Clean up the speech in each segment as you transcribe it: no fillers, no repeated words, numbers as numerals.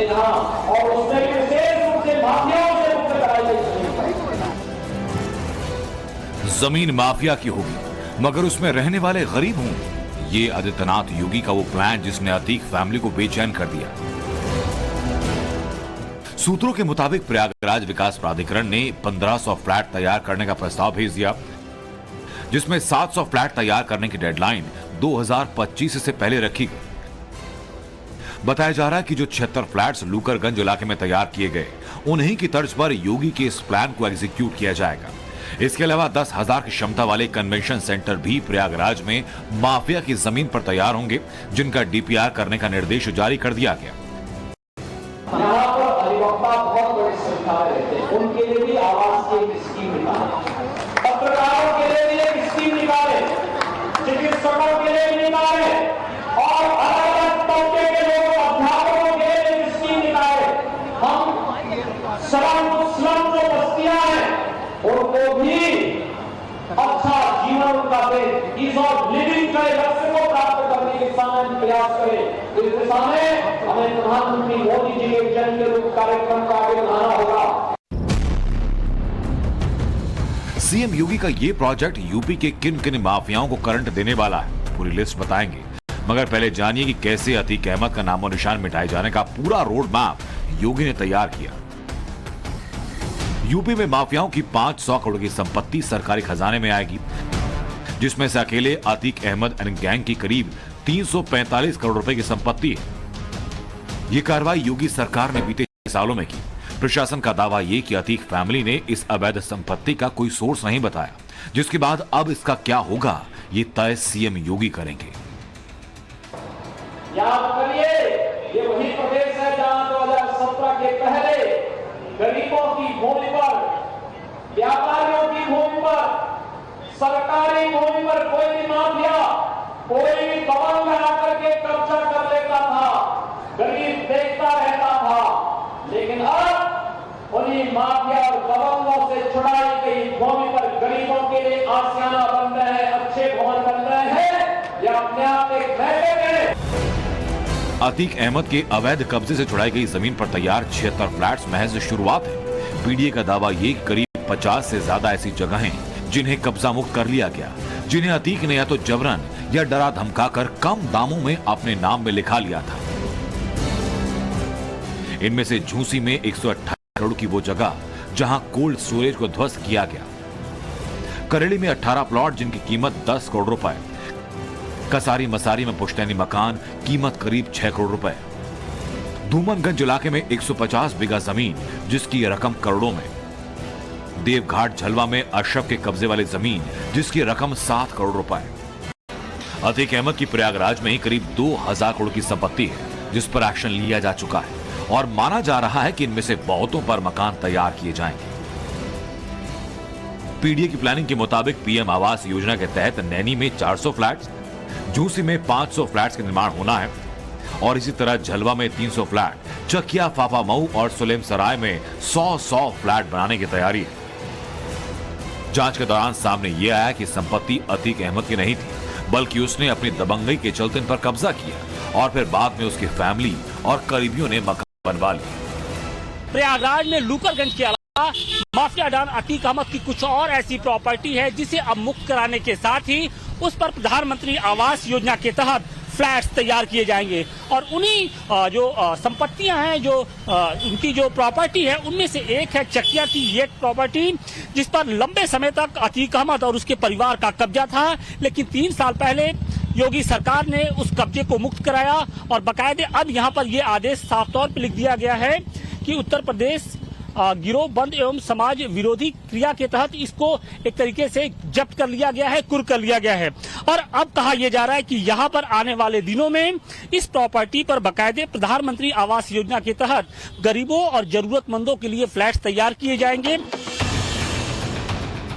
अपने यहाँ, और उसमें भी विशेष रूप से माफियाओं से मुक्त कराई गई जमीन माफिया की होगी मगर उसमें रहने वाले गरीब हों। ये आदित्यनाथ योगी का वो प्लान जिसने अतीक फैमिली को बेचैन कर दिया। सूत्रों के मुताबिक प्रयागराज विकास प्राधिकरण ने 1500 फ्लैट तैयार करने का प्रस्ताव भेज दिया, जिसमें 700 फ्लैट तैयार करने की डेडलाइन 2025 से पहले रखी गई। बताया जा रहा है कि जो 76 फ्लैट्स लूकरगंज इलाके में तैयार किए गए, उन्हीं की तर्ज पर योगी के इस प्लान को एग्जीक्यूट किया जाएगा। इसके अलावा 10,000 की क्षमता वाले कन्वेंशन सेंटर भी प्रयागराज में माफिया की जमीन पर तैयार होंगे, जिनका डीपीआर करने का निर्देश जारी कर दिया गया। यहाँ पर अधिवक्ता बहुत बड़ी संख्या में रहते हैं, उनके लिए भी आवास की एक स्कीम निकाले, पत्रकारों के लिए भी एक स्कीम निकाले, चिकित्सकों के लिए भी निकाले, और अलग अलग तबके के लोगों, अध्यापकों के लिए एक स्कीम निकाले। हम स्लम जो बस्तियां हैं उनको भी अच्छा जीवन उनका दे, ईज ऑफ लिविंग का लक्ष्य को प्राप्त करने के सामने प्रयास करें। इस दिशा में हमें प्रधानमंत्री मोदी जी के जन के रूप कार्यक्रम को आगे बढ़ाना होगा। सीएम योगी का ये प्रोजेक्ट यूपी के किन किन माफियाओं को करंट देने वाला है, पूरी लिस्ट बताएंगे। मगर पहले जानिए कि कैसे अतीक अहमद का नामो निशान मिटाए जाने का पूरा रोड मैप योगी ने तैयार किया। यूपी में माफियाओं की 500 करोड़ की संपत्ति सरकारी खजाने में आएगी, जिसमें से अकेले अतीक अहमद एंड गैंग की करीब 345 करोड़ रुपए की संपत्ति है। यह कार्रवाई योगी सरकार ने बीते सालों में की। प्रशासन का दावा यह कि अतीक फैमिली ने इस अवैध संपत्ति का कोई सोर्स नहीं बताया, जिसके बाद अब इसका क्या होगा ये तय सीएम योगी करेंगे। याद करिए, ये वही प्रदेश है जहां 2017 के पहले गरीबों की भूमि पर, व्यापारियों की भूमि पर, सरकारी भूमि पर कोई भी माफिया, कोई भी दबंग आकर के कब्जा कर लेता था, गरीब देखता रहता था। लेकिन अब उन्हीं माफिया और दबंगों से छुड़ाई गई भूमि पर गरीबों के लिए आशियाना बन रहे हैं, अच्छे भवन बन रहे हैं, या अपने आप एक महल में। अतीक अहमद के अवैध कब्जे से छुड़ाई गई जमीन पर तैयार 76 फ्लैट्स महज शुरुआत है। पीडीए का दावा ये करीब 50 से ज्यादा ऐसी जगह हैं जिन्हें कब्जा मुक्त कर लिया गया, जिन्हें अतीक ने या तो जबरन या डरा धमकाकर कम दामों में अपने नाम में लिखा लिया था। इनमें से झूसी में 128 करोड़ की वो जगह जहां कोल्ड स्टोरेज को ध्वस्त किया गया, करेली में 18 प्लॉट जिनकी कीमत 10 करोड़ रुपए, कसारी मसारी में पुश्तैनी मकान कीमत करीब 6 करोड़ रुपए, धूमनगंज इलाके में 150 बीघा जमीन जिसकी रकम करोड़ों में, देवघाट झलवा में अशरफ के कब्जे वाली जमीन जिसकी रकम 7 करोड़ रुपए। अतीक अहमद की प्रयागराज में ही करीब 2000 करोड़ की संपत्ति है जिस पर एक्शन लिया जा चुका है और माना जा रहा है कि इनमें से बहुतों पर मकान तैयार किए जाएंगे। पीडीए की प्लानिंग के मुताबिक पीएम आवास योजना के तहत नैनी में 400 फ्लैट्स, झूसी में 500 फ्लैट्स का निर्माण होना है और इसी तरह झलवा में 300 फ्लैट, चकिया, फाफामऊ और सुलेम सराय में 100 फ्लैट बनाने की तैयारी है। जांच के दौरान सामने यह आया कि संपत्ति अतीक अहमद की नहीं थी, बल्कि उसने अपनी दबंगई के चलते इन पर कब्जा किया और फिर बाद में उसकी फैमिली और करीबियों ने मकान बनवा लिया। प्रयागराज में लूकरगंज के अलावा माफिया डॉन अतीक अहमद की कुछ और ऐसी प्रॉपर्टी है जिसे अब मुक्त कराने के साथ ही उस पर प्रधानमंत्री आवास योजना के तहत फ्लैट्स तैयार किए जाएंगे और उन्हीं जो संपत्तियां हैं, जो उनकी जो प्रॉपर्टी है, उनमें से एक है चकिया की ये प्रॉपर्टी जिस पर लंबे समय तक अतीक अहमद और उसके परिवार का कब्जा था। लेकिन 3 साल पहले योगी सरकार ने उस कब्जे को मुक्त कराया और बाकायदे अब यहाँ पर यह आदेश साफ तौर पर लिख दिया गया है कि उत्तर प्रदेश गिरोह बंद एवं समाज विरोधी क्रिया के तहत इसको एक तरीके से जब्त कर लिया गया है, कुर्क कर लिया गया है। और अब कहा यह जा रहा है कि यहाँ पर आने वाले दिनों में इस प्रॉपर्टी पर बाकायदे प्रधानमंत्री आवास योजना के तहत गरीबों और जरूरतमंदों के लिए फ्लैट तैयार किए जाएंगे।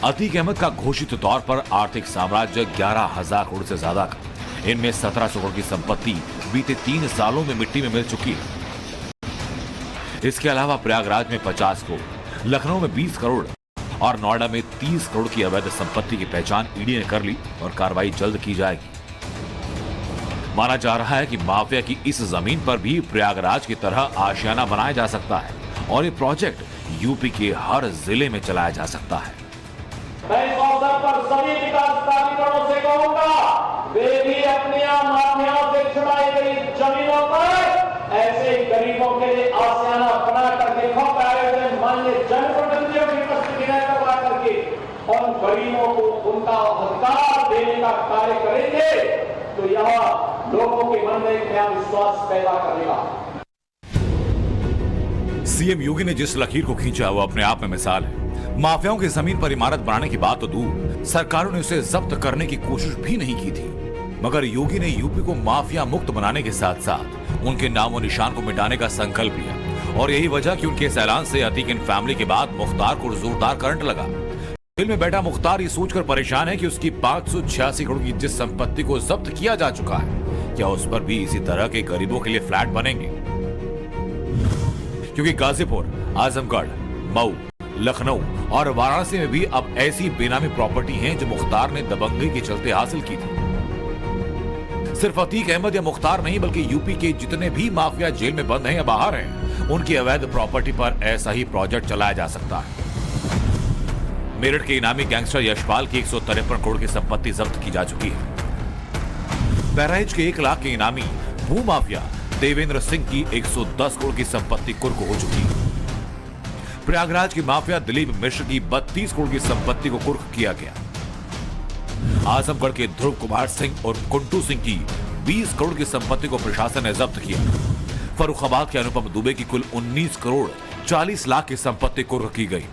अतीक अहमद का घोषित तौर पर आर्थिक साम्राज्य 11,000 करोड़ से ज्यादा का, इनमें 1700 करोड़ की संपत्ति बीते 3 सालों में मिट्टी में मिल चुकी है। इसके अलावा प्रयागराज में 50 करोड़, लखनऊ में 20 करोड़ और नोएडा में 30 करोड़ की अवैध संपत्ति की पहचान ईडी ने कर ली और कार्रवाई जल्द की जाएगी। माना जा रहा है कि माफिया की इस जमीन पर भी प्रयागराज की तरह आशियाना बनाया जा सकता है और ये प्रोजेक्ट यूपी के हर जिले में चलाया जा सकता है। मैं इस अवसर पर सभी विकास प्राधिकरणों से कहूंगा, वे भी अपने माफियाओं से छुड़ाई गई जमीनों पर ऐसे गरीबों के लिए आशियाना बना करके भव्य आयोजन माननीय जनप्रतिनिधियों की उपस्थिति में करवा करके और गरीबों को उनका अधिकार देने का कार्य करेंगे तो यह लोगों के मन में एक नया विश्वास पैदा करेगा। सीएम योगी ने जिस लकीर को खींचा वो अपने आप में मिसाल है। माफियाओं की जमीन पर इमारत बनाने की बात तो दूर, सरकारों ने उसे जब्त करने की कोशिश भी नहीं की थी। मगर योगी ने यूपी को माफिया मुक्त बनाने के साथ साथ उनके नामो निशान को मिटाने का संकल्प लिया और यही वजह कि उनके इस ऐलान से अतीक एंड फैमिली के बाद मुख्तार को जोरदार करंट लगा। जेल में बैठा मुख्तार ये सोचकर परेशान है कि उसकी 586 करोड़ की जिस संपत्ति को जब्त किया जा चुका है, क्या उस पर भी इसी तरह के गरीबों के लिए फ्लैट बनेंगे? क्योंकि गाजीपुर, आजमगढ़, मऊ, लखनऊ और वाराणसी में भी अब ऐसी बेनामी प्रॉपर्टी हैं जो मुख्तार ने दबंगई के चलते हासिल की थी। सिर्फ अतीक अहमद या मुख्तार नहीं बल्कि यूपी के जितने भी माफिया जेल में बंद हैं या बाहर हैं, उनकी अवैध प्रॉपर्टी पर ऐसा ही प्रोजेक्ट चलाया जा सकता है। मेरठ के इनामी गैंगस्टर यशपाल की 153 करोड़ की संपत्ति जब्त की जा चुकी है। बहराइच के 1 लाख के इनामी भू माफिया देवेंद्र सिंह की 110 करोड़ की संपत्ति कुर्क हो चुकी है। प्रयागराज की माफिया दिलीप मिश्र की 32 करोड़ की संपत्ति को कुर्क किया गया। आजमगढ़ के ध्रुव कुमार सिंह और कुंटू सिंह की 20 करोड़ की संपत्ति को प्रशासन ने जब्त किया। फर्रुखाबाद के अनुपम दुबे की कुल 19 करोड़ 40 लाख की संपत्ति कुर्क की गई।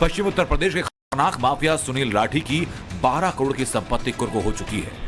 पश्चिम उत्तर प्रदेश के खतरनाक माफिया सुनील राठी की 12 करोड़ की संपत्ति कुर्क हो चुकी है।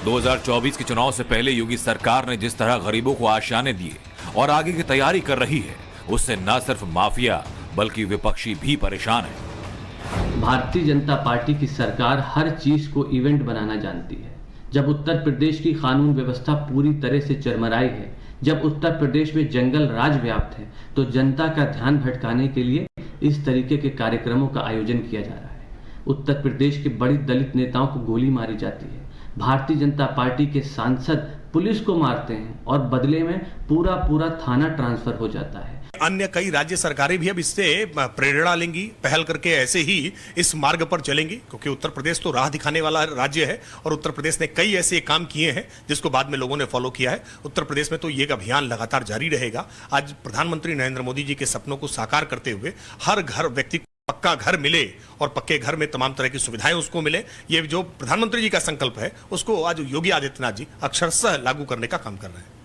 2024 के चुनाव से पहले योगी सरकार ने जिस तरह गरीबों को आशियाने दिए और आगे की तैयारी कर रही है, उससे न सिर्फ माफिया बल्कि विपक्षी भी परेशान है। भारतीय जनता पार्टी की सरकार हर चीज को इवेंट बनाना जानती है। जब उत्तर प्रदेश की कानून व्यवस्था पूरी तरह से चरमराई है, जब उत्तर प्रदेश में जंगल राज व्याप्त है, तो जनता का ध्यान भटकाने के लिए इस तरीके के कार्यक्रमों का आयोजन किया जा रहा है। उत्तर प्रदेश के बड़ी दलित नेताओं को गोली मारी जाती है, भारतीय जनता पार्टी के सांसद पुलिस को मारते हैं और बदले में पूरा थाना ट्रांसफर हो जाता है। अन्य कई राज्य सरकारें भी अब इससे प्रेरणा लेंगी, पहल करके ऐसे ही इस मार्ग पर चलेंगी, क्योंकि उत्तर प्रदेश तो राह दिखाने वाला राज्य है और उत्तर प्रदेश ने कई ऐसे काम किए हैं जिसको बाद में लोगों ने फॉलो किया है। उत्तर प्रदेश में तो ये अभियान लगातार जारी रहेगा। आज प्रधानमंत्री नरेंद्र मोदी जी के सपनों को साकार करते हुए हर घर व्यक्ति पक्का घर मिले और पक्के घर में तमाम तरह की सुविधाएं उसको मिले, ये जो प्रधानमंत्री जी का संकल्प है उसको आज योगी आदित्यनाथ जी अक्षरशः लागू करने का काम कर रहे हैं।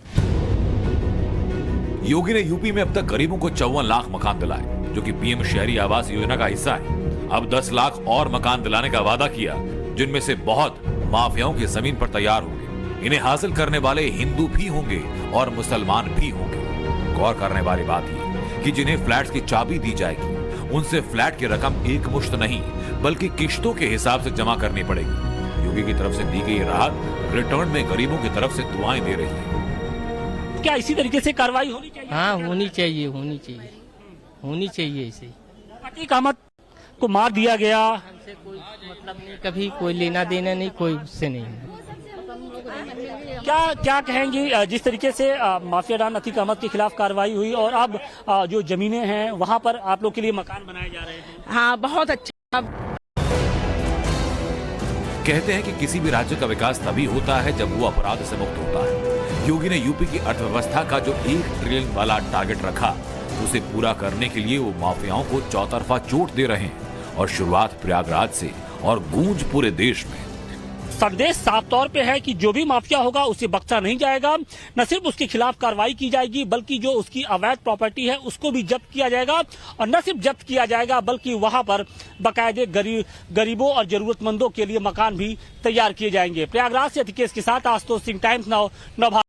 योगी ने यूपी में अब तक गरीबों को 54 लाख मकान दिलाए, जो कि पीएम शहरी आवास योजना का हिस्सा है। अब 10 लाख और मकान दिलाने का वादा किया, जिनमें से बहुत माफियाओं की जमीन पर तैयार होंगे। इन्हें हासिल करने वाले हिंदू भी होंगे और मुसलमान भी होंगे। गौर करने वाली बात यह कि जिन्हें फ्लैट्स की चाबी दी जाएगी, उनसे फ्लैट की रकम एक मुश्त नहीं बल्कि किश्तों के हिसाब से जमा करनी पड़ेगी। योगी की तरफ से दी गई राहत रिटर्न में गरीबों की तरफ से दुआएं दे रही है। क्या इसी तरीके से कार्रवाई होनी चाहिए? हाँ, होनी चाहिए ऐसे। अतीक अहमद को मार दिया गया, हमसे कोई मतलब नहीं, कभी कोई लेना देना नहीं, कोई उससे नहीं। क्या कहेंगी जिस तरीके से माफिया डॉन अतीक अहमद के खिलाफ कार्रवाई हुई और अब जो जमीनें हैं वहां पर आप लोग के लिए मकान बनाए जा रहे हैं? हाँ, बहुत अच्छा। कहते हैं कि किसी भी राज्य का विकास तभी होता है जब वो अपराध से मुक्त होता है। योगी ने यूपी की अर्थव्यवस्था का जो 1 ट्रिलियन वाला टारगेट रखा, उसे पूरा करने के लिए वो माफियाओं को चौतरफा चोट दे रहे हैं और शुरुआत प्रयागराज से और गूंज पूरे देश में। संदेश साफ तौर पे है कि जो भी माफिया होगा उसे बख्शा नहीं जाएगा। न सिर्फ उसके खिलाफ कार्रवाई की जाएगी बल्कि जो उसकी अवैध प्रॉपर्टी है उसको भी जब्त किया जाएगा और न सिर्फ जब्त किया जाएगा बल्कि वहां पर बाकायदे गरीबों और जरूरतमंदों के लिए मकान भी तैयार किए जाएंगे। प्रयागराज से अतिकेश के साथ आशुतोष सिंह, टाइम्स नाउ।